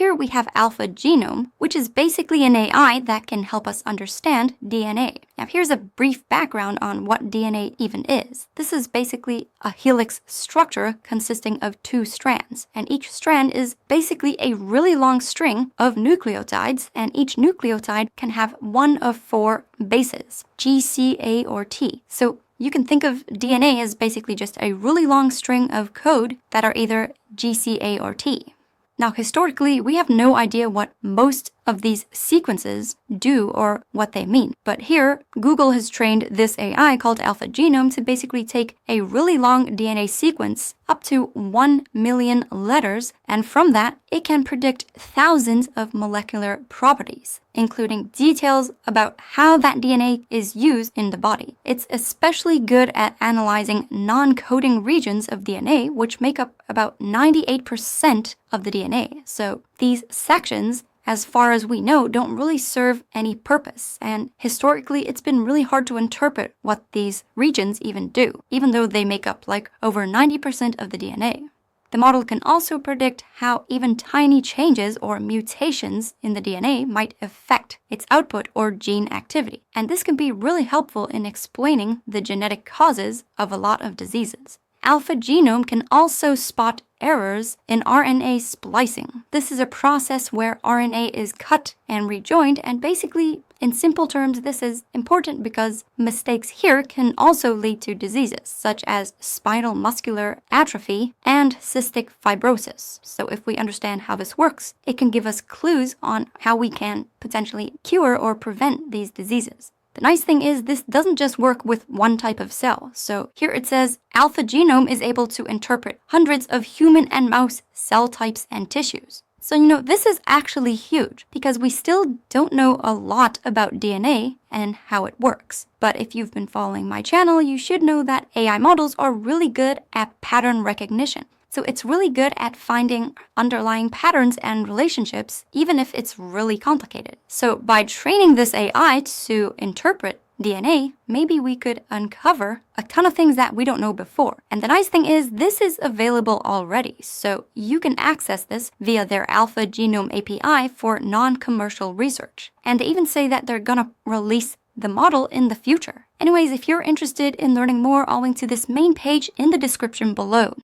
here we have AlphaGenome, which is basically an AI that can help us understand DNA. Now here's a brief background on what DNA even is. This is basically a helix structure consisting of 2 strands, and each strand is basically a really long string of nucleotides, and each nucleotide can have one of 4 bases, G, C, A, or T. So you can think of DNA as basically just a really long string of code that are either G, C, A, or T. Now, historically, we have no idea what most of these sequences do or what they mean. But here, Google has trained this AI called AlphaGenome to basically take a really long DNA sequence up to 1 million letters, and from that, it can predict thousands of molecular properties, including details about how that DNA is used in the body. It's especially good at analyzing non-coding regions of DNA, which make up about 98% of the DNA. So these sections, as far as we know, don't really serve any purpose. And historically, it's been really hard to interpret what these regions even do, even though they make up like over 90% of the DNA. The model can also predict how even tiny changes or mutations in the DNA might affect its output or gene activity. And this can be really helpful in explaining the genetic causes of a lot of diseases. AlphaGenome can also spot errors in RNA splicing. This is a process where RNA is cut and rejoined, and basically, in simple terms, this is important because mistakes here can also lead to diseases, such as spinal muscular atrophy and cystic fibrosis. So if we understand how this works, it can give us clues on how we can potentially cure or prevent these diseases. The nice thing is this doesn't just work with one type of cell. So here it says AlphaGenome is able to interpret hundreds of human and mouse cell types and tissues. So, this is actually huge because we still don't know a lot about DNA and how it works. But if you've been following my channel, you should know that AI models are really good at pattern recognition. So it's really good at finding underlying patterns and relationships, even if it's really complicated. So by training this AI to interpret DNA, maybe we could uncover a ton of things that we don't know before. And the nice thing is this is available already. So you can access this via their AlphaGenome API for non-commercial research. And they even say that they're gonna release the model in the future. Anyways, if you're interested in learning more, I'll link to this main page in the description below.